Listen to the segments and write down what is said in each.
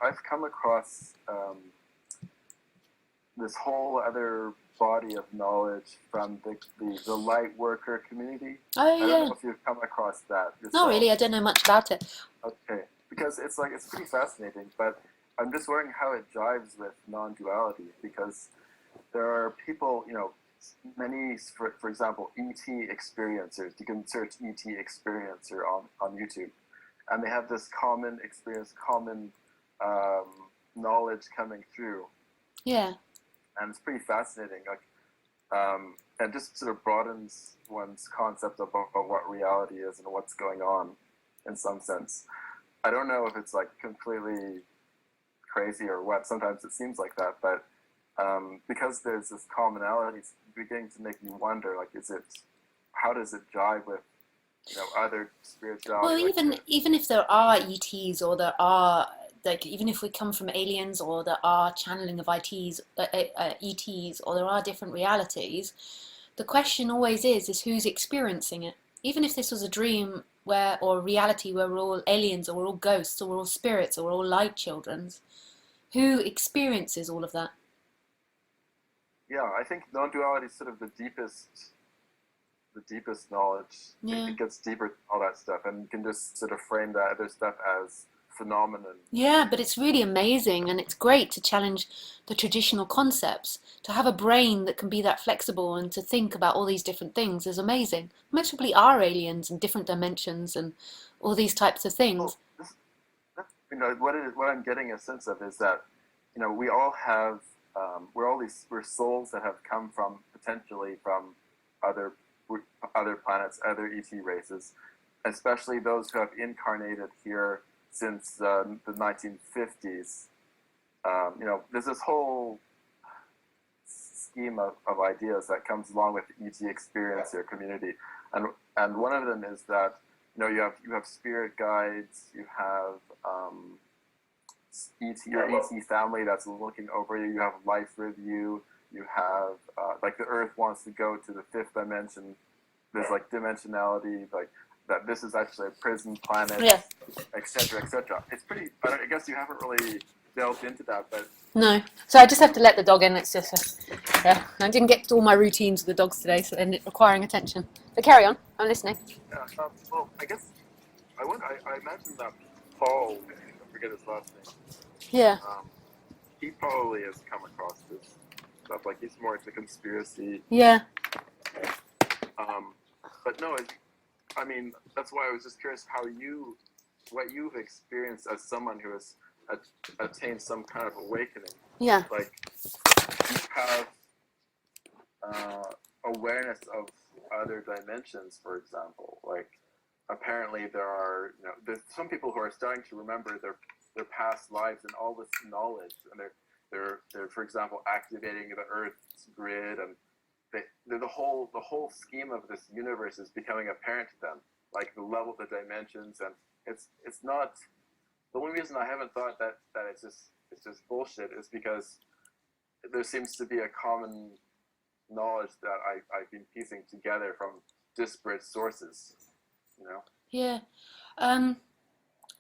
I've come across this whole other body of knowledge from the light worker community. Oh I don't yeah. know if you've come across that Not yourself. really. I don't know much about it. Okay, because it's pretty fascinating, but I'm just wondering how it jives with non-duality, because there are people, many, for example, ET experiencers. You can search ET experiencer on YouTube, and they have this common experience, common um, knowledge coming through, Yeah. and it's pretty fascinating. And just sort of broadens one's concept of what reality is and what's going on, in some sense. I don't know if it's like completely crazy or what. Sometimes it seems like that, but because there's this commonality, it's beginning to make me wonder, like, how does it jive with, other Well, spirituality? even if there are ETs, or there are, like, even if we come from aliens, or there are channeling of ETs, or there are different realities, the question always is who's experiencing it. Even if this was a dream or a reality where we're all aliens, or we're all ghosts, or we're all spirits, or we're all light children's, who experiences all of that? Yeah, I think non-duality is sort of the deepest knowledge. Yeah. It gets deeper than all that stuff, and you can just sort of frame that other stuff as phenomenon. Yeah, but it's really amazing, and it's great to challenge the traditional concepts. To have a brain that can be that flexible and to think about all these different things is amazing. Most probably are aliens and different dimensions and all these types of things. Well, what I'm getting a sense of is that, we all have, we're souls that have come from, potentially from other other planets, other ET races, especially those who have incarnated here since the 1950s. There's this whole scheme of ideas that comes along with the ET experience or community, and one of them is that, you have spirit guides, you have your ET family that's looking over you. You have life review. You have like the Earth wants to go to the fifth dimension. There's like dimensionality, like that. This is actually a prison planet, Yeah. etc., etc. It's pretty. I guess you haven't really delved into that, but No. So I just have to let the dog in. It's just, yeah. I didn't get to all my routines with the dogs today, so they're requiring attention. But carry on. I'm listening. yeah. Well, I guess I imagine that Paul, I forget his last name. Yeah. He probably has come across this stuff. Like, he's more into conspiracy. Yeah. But no, I mean, that's why I was just curious what you've experienced as someone who has attained some kind of awakening. Yeah. Like, you have awareness of other dimensions, for example. Like, apparently there are, there's some people who are starting to remember their past lives and all this knowledge, and they're for example activating the Earth's grid, and the whole scheme of this universe is becoming apparent to them, like the level, the dimensions, and it's not. The only reason I haven't thought that it's just bullshit is because there seems to be a common knowledge that I've been piecing together from disparate sources. Yeah.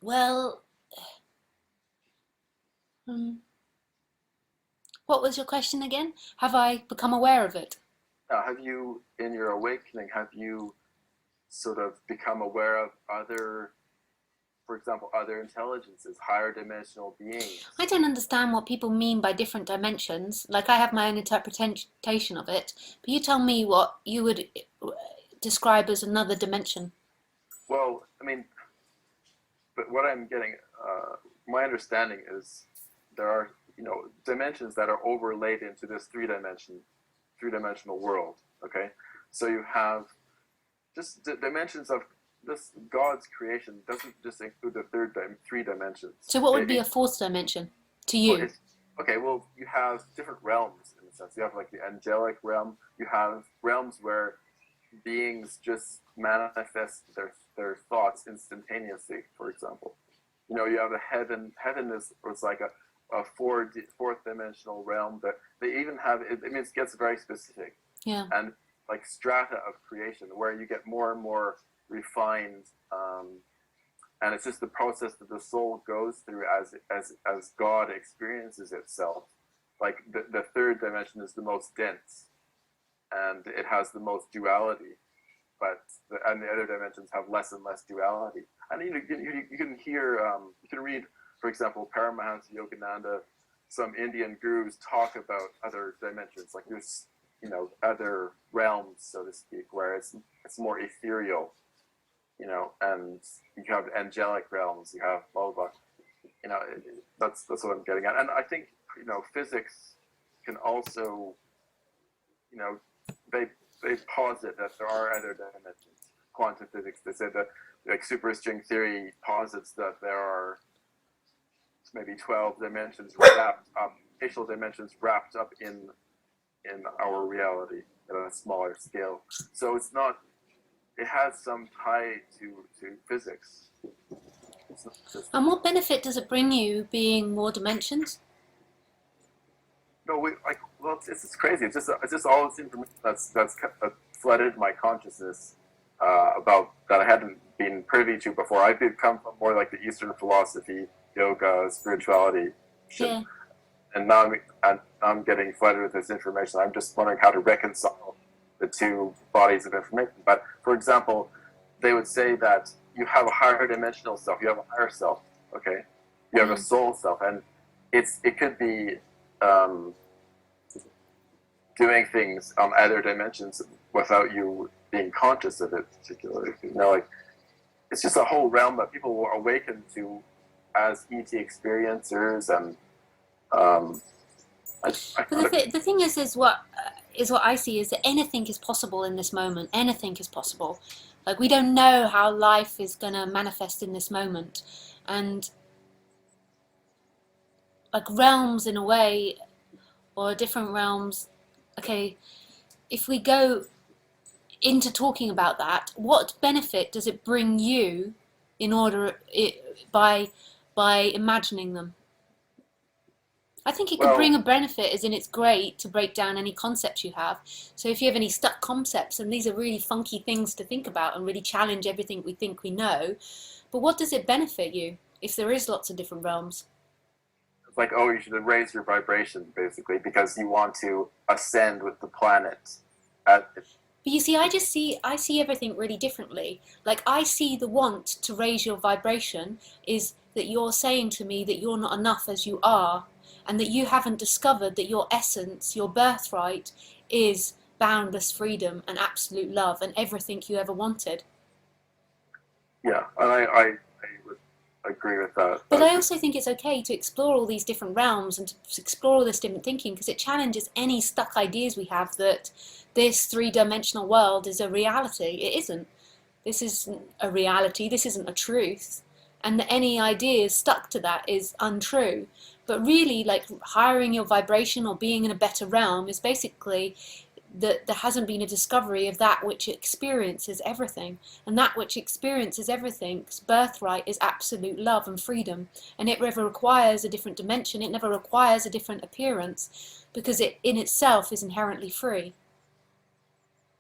Well, what was your question again? Have I become aware of it? Have you, in your awakening, have you sort of become aware of other, for example, other intelligences, higher dimensional beings? I don't understand what people mean by different dimensions. Like, I have my own interpretation of it, but you tell me what you would describe as another dimension. Well, I mean, but what I'm getting, my understanding is there are, dimensions that are overlaid into this three-dimensional world. Okay, so you have just dimensions of this. God's creation doesn't just include the three dimensions. So what would be a fourth dimension to you? Okay, well, you have different realms in a sense. You have like the angelic realm. You have realms where beings just manifest their thoughts instantaneously. For example, you have the heaven. Heaven was like a fourth dimensional realm that they even have. I mean, it gets very specific. Yeah. And like strata of creation, where you get more and more refined and it's just the process that the soul goes through as God experiences itself. Like the third dimension is the most dense, and it has the most duality, but and the other dimensions have less and less duality. And you can hear, you can read, for example, Paramahansa Yogananda, some Indian gurus talk about other dimensions, like there's, you know, other realms, so to speak, where it's more ethereal, you know, and you have angelic realms, you have blah, blah, blah. You know, that's what I'm getting at. And I think, you know, physics can also, you know, they posit that there are other dimensions. Quantum physics, they say that, like, superstring theory posits that there are maybe 12 dimensions wrapped up, spatial dimensions wrapped up in our reality at a smaller scale. So it's not, it has some tie to physics. And what benefit does it bring you being more dimensions? No, well, it's just crazy. It's just all this information that's flooded my consciousness about that I hadn't been privy to before. I did come from more like the Eastern philosophy, yoga, spirituality, Yeah. and now I'm getting flooded with this information. I'm just wondering how to reconcile the two bodies of information. But for example, they would say that you have a higher dimensional self, you have a higher self, okay? You have a soul self, and it could be doing things on other dimensions without you being conscious of it particularly. You know, like, it's just a whole realm that people will awaken to as ET experiencers, and the thing is what I see is that anything is possible in this moment. Anything is possible. Like, we don't know how life is going to manifest in this moment, and like realms in a way, or different realms. Okay, if we go into talking about that, what benefit does it bring you in order by imagining them? I think it could bring a benefit, as in it's great to break down any concepts you have. So if you have any stuck concepts, and these are really funky things to think about and really challenge everything we think we know, but what does it benefit you if there is lots of different realms? it's like, oh, you should raise your vibration, basically, because you want to ascend with the planet. But you see, I see everything really differently. Like, I see the want to raise your vibration is that you're saying to me that you're not enough as you are, and that you haven't discovered that your essence, your birthright, is boundless freedom and absolute love and everything you ever wanted. Yeah, and I would agree with that. But I also think it's okay to explore all these different realms and to explore all this different thinking, because it challenges any stuck ideas we have that this three-dimensional world is a reality. It isn't. This isn't a reality. This isn't a truth. And that any ideas stuck to that is untrue. But really, like, hiring your vibration or being in a better realm is basically that there hasn't been a discovery of that which experiences everything. And that which experiences everything's birthright is absolute love and freedom. And it never requires a different dimension. It never requires a different appearance, because it in itself is inherently free.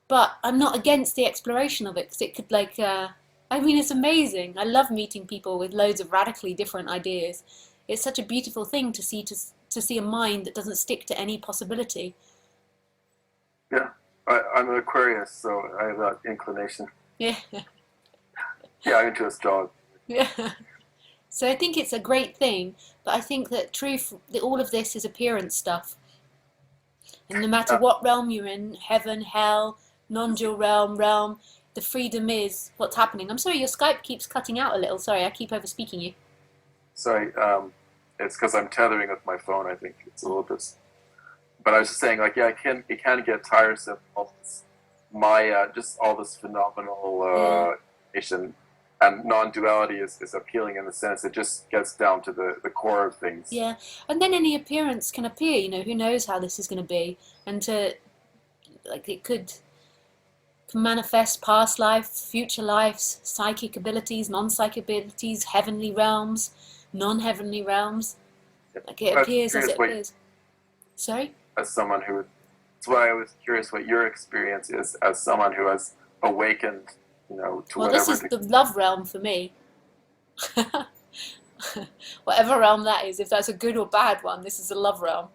But I'm not against the exploration of it, because it could, like, I mean, it's amazing. I love meeting people with loads of radically different ideas. It's such a beautiful thing to see a mind that doesn't stick to any possibility. Yeah, I'm an Aquarius, so I have that inclination. Yeah. Yeah, I'm into astrology. Yeah. So I think it's a great thing, but I think that all of this is appearance stuff. And no matter what realm you're in, heaven, hell, non-dual realm, the freedom is what's happening. I'm sorry, your Skype keeps cutting out a little. Sorry, I keep over-speaking you. Sorry, it's because I'm tethering with my phone, I think. It's a little bit... But I was just saying, like, yeah, it can get tiresome, all this Maya, just all this phenomenal nation. And non-duality is appealing in the sense it just gets down to the core of things. Yeah, and then any appearance can appear, you know, who knows how this is going to be. And like, it could manifest past life, future lives, psychic abilities, non-psychic abilities, heavenly realms, non-heavenly realms. Like, it appears as it appears. Sorry? As someone who... That's why I was curious what your experience is as someone who has awakened, you know, to whatever... Well, this is the love realm for me. Whatever realm that is, if that's a good or bad one, this is a love realm.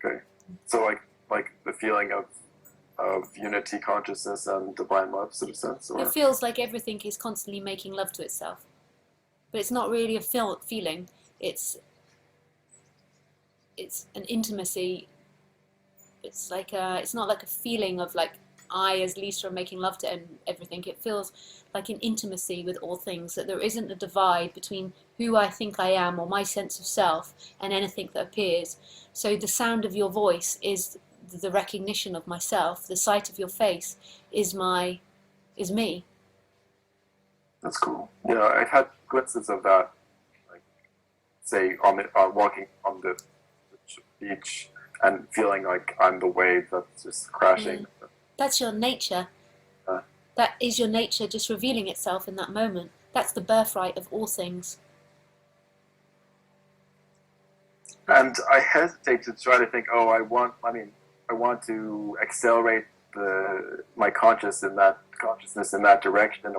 Okay. So like the feeling of unity consciousness and divine love sort of sense, It or feels like everything is constantly making love to itself, but it's not really a feeling. It's it's an intimacy. It's like it's not like a feeling of like I as Lisa are making love to everything. It feels like an intimacy with all things, that there isn't a divide between who I think I am or my sense of self and anything that appears. So the sound of your voice is the recognition of myself. The sight of your face is me. that's cool. Yeah, I've had glimpses of that, like say on the walking on the beach and feeling like I'm the wave that's just crashing. That's your nature. Uh, That is your nature just revealing itself in that moment. That's the birthright of all things. and I hesitate to try to think, oh, I want to accelerate my consciousness in that direction,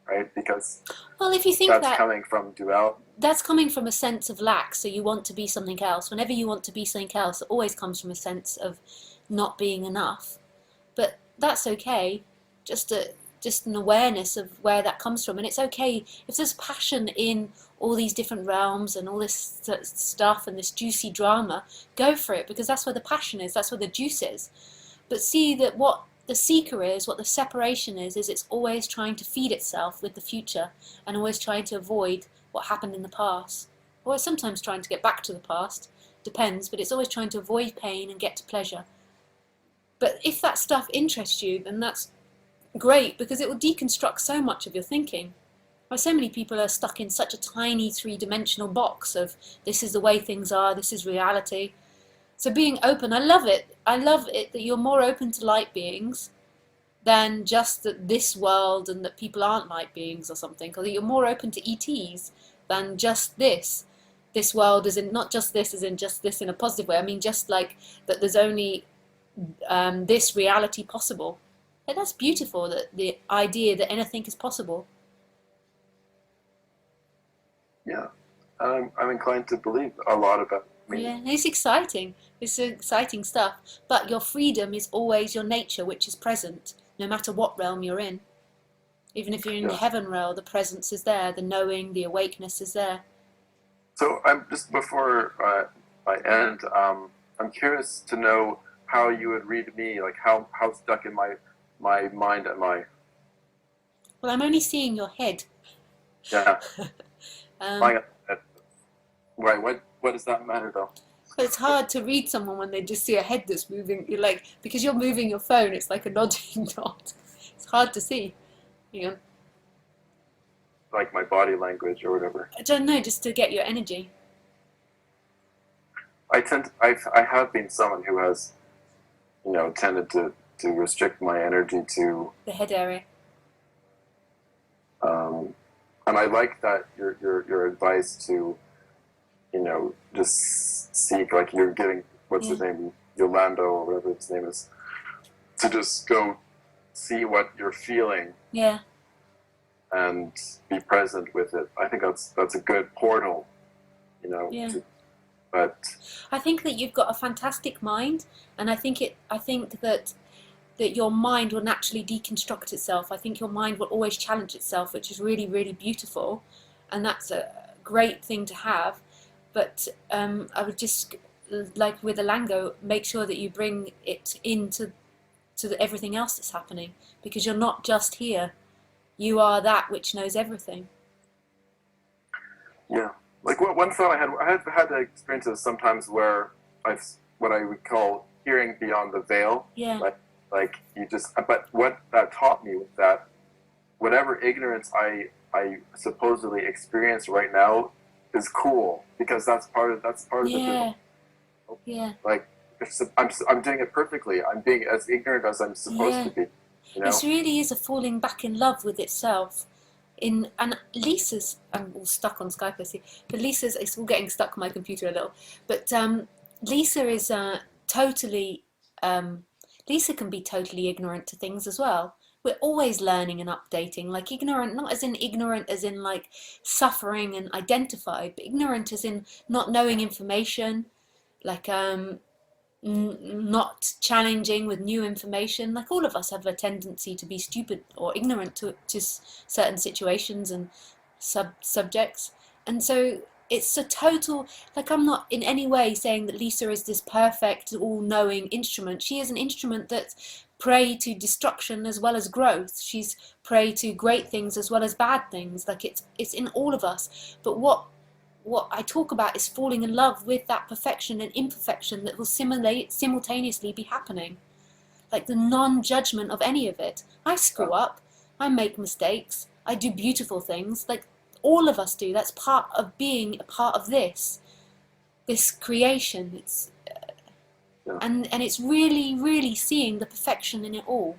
right? Because Well, if you think that's that, coming from duality. that's coming from a sense of lack, so you want to be something else. Whenever you want to be something else, it always comes from a sense of not being enough. But that's okay. Just just an awareness of where that comes from, and it's okay if there's passion in all these different realms and all this stuff and this juicy drama. Go for it, because that's where the passion is. That's where the juice is. But see that what the seeker is, what the separation is it's always trying to feed itself with the future and always trying to avoid what happened in the past. Or sometimes trying to get back to the past, depends, but it's always trying to avoid pain and get to pleasure. But if that stuff interests you, then that's great, because it will deconstruct so much of your thinking. Why so many people are stuck in such a tiny three-dimensional box of this is the way things are, this is reality. So being open, I love it. I love it that you're more open to light beings than just that this world and that people aren't light beings or something, or that you're more open to ETs than just this. This world is in not just this, as in just this in a positive way. I mean, just like that there's only this reality possible. And that's beautiful, that the idea that anything is possible. Yeah, I'm inclined to believe a lot about. Yeah, it's exciting. It's exciting stuff. But your freedom is always your nature, which is present, no matter what realm you're in. Even if you're in the heaven realm, the presence is there, the knowing, the awakeness is there. So I'm just before I end, I'm curious to know how you would read me, like how stuck in my mind am I? Well, I'm only seeing your head. Yeah. Right. What does that matter though? But it's hard to read someone when they just see a head that's moving. You're like, because you're moving your phone, it's like a nodding dot. It's hard to see. You know, Like my body language or whatever. I don't know, just to get your energy. I have been someone who has, tended to restrict my energy to The head area. and I like that your advice to, just seek, like you're giving, what's his name, Yolando or whatever his name is, to just go see what you're feeling. Yeah. And be present with it. I think that's a good portal, Yeah. But I think that you've got a fantastic mind, and I think that your mind will naturally deconstruct itself. I think your mind will always challenge itself, which is really, really beautiful, and that's a great thing to have. But I would just, like with Alango, make sure that you bring it into everything else that's happening, because you're not just here. You are that which knows everything. Yeah, like one thought I have had experiences sometimes where what I would call hearing beyond the veil. Yeah. Like you just, but what that taught me was that whatever ignorance I supposedly experience right now is cool, because that's part of Yeah. the. Yeah. Like I'm doing it perfectly. I'm being as ignorant as I'm supposed to be. It really is a falling back in love with itself. And Lisa's, I'm all stuck on Skype, I see. But Lisa's, it's all getting stuck on my computer a little. But Lisa is totally, Lisa can be totally ignorant to things as well. we're always learning and updating. Like ignorant, not as in ignorant as in like suffering and identified, but ignorant as in not knowing information, like not challenging with new information. Like all of us have a tendency to be stupid or ignorant to certain situations and subjects. And so it's a total, like I'm not in any way saying that Lisa is this perfect all-knowing instrument. She is an instrument that's prey to destruction as well as growth. She's prey to great things as well as bad things. Like it's in all of us. But what I talk about is falling in love with that perfection and imperfection that will simultaneously be happening. Like the non-judgment of any of it. I screw up, I make mistakes, I do beautiful things, like all of us do. That's part of being a part of this creation. It's and it's really, really seeing the perfection in it all.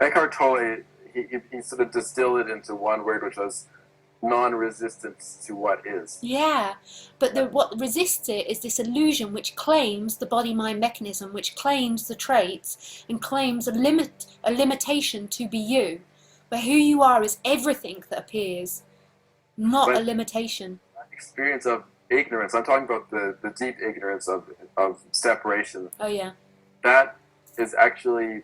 Eckhart Tolle, he sort of distilled it into one word, which was non-resistance to what is. Yeah, but what resists it is this illusion which claims the body-mind mechanism, which claims the traits and claims a limitation to be you, where who you are is everything that appears, not a limitation. Experience of ignorance. I'm talking about the deep ignorance of separation. Oh yeah. That is actually,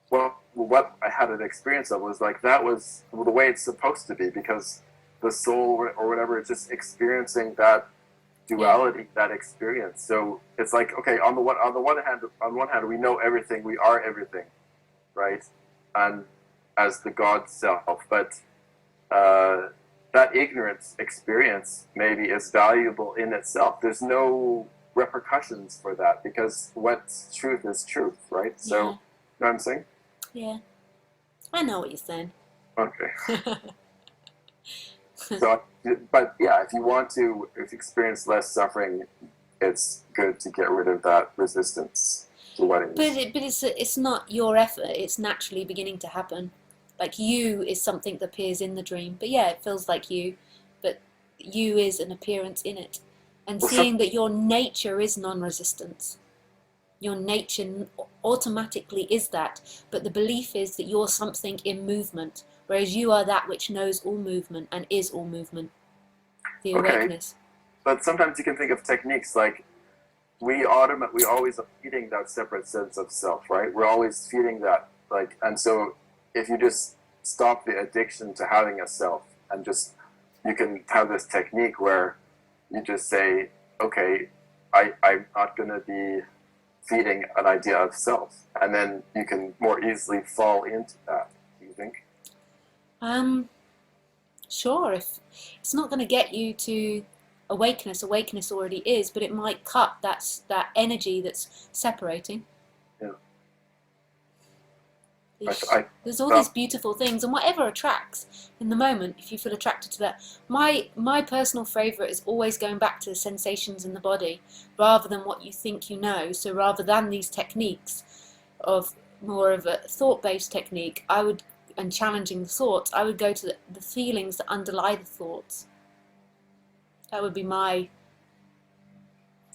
well, what I had an experience of was like that was the way it's supposed to be, because the soul or whatever is just experiencing that duality, that experience. So it's like, okay, on one hand, we know everything, we are everything, right? And as the God self, but that ignorance experience maybe is valuable in itself. There's no repercussions for that, because what's truth is truth, right? So, you know what I'm saying? Yeah, I know what you're saying. Okay. So, but yeah, if you experience less suffering, it's good to get rid of that resistance to what is. But it's not your effort. It's naturally beginning to happen. Like you is something that appears in the dream. But yeah, it feels like you, but you is an appearance in it. And seeing that your nature is non-resistance. Your nature automatically is that. But the belief is that you're something in movement, whereas you are that which knows all movement and is all movement. The awakeness. But sometimes you can think of techniques like we always are feeding that separate sense of self, right? We're always feeding that, like, and so if you just stop the addiction to having a self and just, you can have this technique where you just say, okay, I'm not going to be feeding an idea of self, and then you can more easily fall into that. Do you think? Sure. If it's not going to get you to awakeness already is, but it might cut that energy that's separating. Yeah. There's all these beautiful things, and whatever attracts in the moment, if you feel attracted to that. My personal favourite is always going back to the sensations in the body, rather than what you think you know. So rather than these techniques of more of a thought-based technique, and challenging the thoughts, I would go to the feelings that underlie the thoughts. That would be my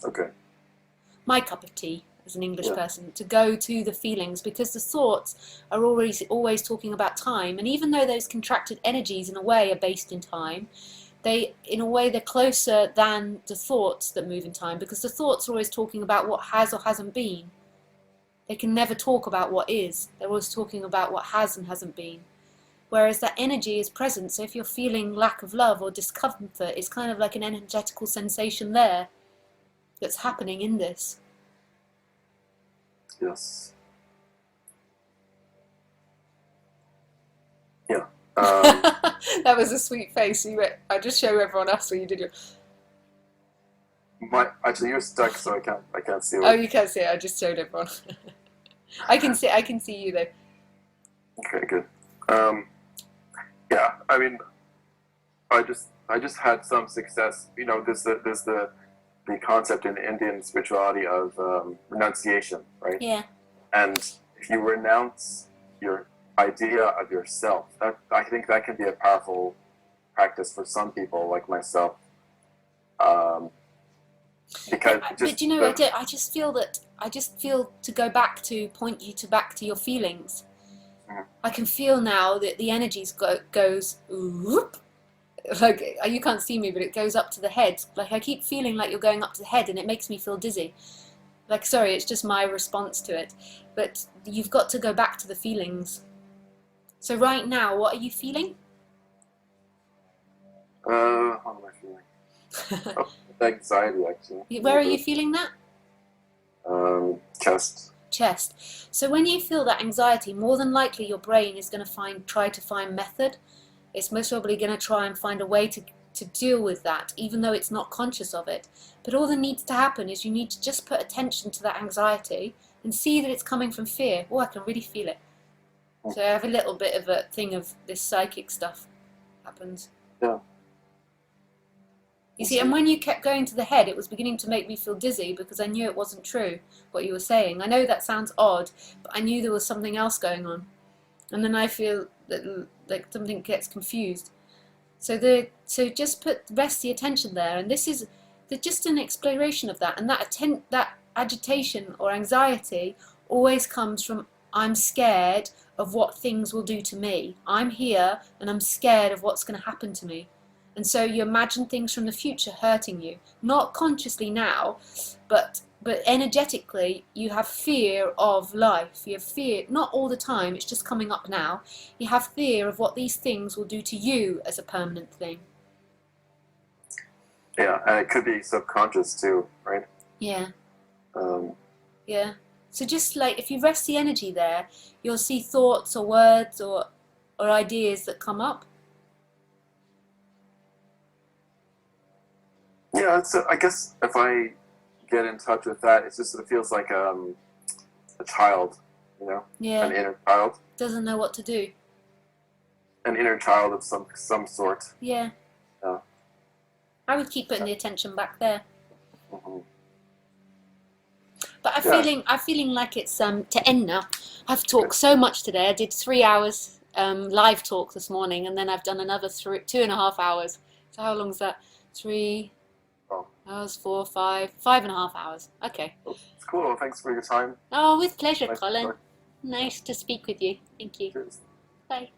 cup of tea as an English person, to go to the feelings, because the thoughts are always talking about time, and even though those contracted energies in a way are based in time, in a way they're closer than the thoughts that move in time, because the thoughts are always talking about what has or hasn't been. They can never talk about what is. They're always talking about what has and hasn't been. Whereas that energy is present, so if you're feeling lack of love or discomfort, it's kind of like an energetical sensation there that's happening in this. Yes. Yeah. That was a sweet face. I just show everyone else what you did. Actually, you're stuck, so I can't see. Oh, you can't see it. I just showed everyone. I can see you though. Okay, good. Yeah, I mean, I just had some success. You know, there's the concept in Indian spirituality of renunciation, right? Yeah. And if you renounce your idea of yourself, I think that can be a powerful practice for some people, like myself. Because but you know, I just feel to go back to point you back to your feelings. I can feel now that the energy goes whoop, like you can't see me, but it goes up to the head. Like I keep feeling like you're going up to the head, and it makes me feel dizzy. Like, sorry, it's just my response to it. But you've got to go back to the feelings. So right now, what are you feeling? How am I feeling? Oh, anxiety, actually. Where are you feeling that? Chest. Chest. So when you feel that anxiety, more than likely your brain is going to try to find method. It's most probably going to try and find a way to deal with that, even though it's not conscious of it. But all that needs to happen is you need to just put attention to that anxiety and see that it's coming from fear. Oh, I can really feel it. So I have a little bit of a thing of this psychic stuff happens. Yeah. You see, and when you kept going to the head, it was beginning to make me feel dizzy because I knew it wasn't true, what you were saying. I know that sounds odd, but I knew there was something else going on. And then I feel that like something gets confused. So just rest the attention there, and this is just an exploration of that. And that agitation or anxiety always comes from I'm scared of what things will do to me. I'm here and I'm scared of what's going to happen to me. And so you imagine things from the future hurting you, not consciously now, but energetically you have fear of life. You have fear, not all the time, it's just coming up now. You have fear of what these things will do to you as a permanent thing. Yeah, and it could be subconscious too, right? Yeah. Yeah. So just like if you rest the energy there, you'll see thoughts or words or ideas that come up. Yeah, so I guess if I get in touch with that, it's just it feels like a child, you know, Yeah. an inner child. Doesn't know what to do. An inner child of some sort. Yeah. Yeah. I would keep putting the attention back there. Mm-hmm. But I'm feeling like it's to end now. I've talked so much today. I did 3 hours live talk this morning, and then I've done another 2.5 hours. So how long is that? 3 hours, 4, 5, 5.5 hours. Okay. It's cool. Thanks for your time. Oh, with pleasure, Nice Colin. Nice to speak with you. Thank you. Cheers. Bye.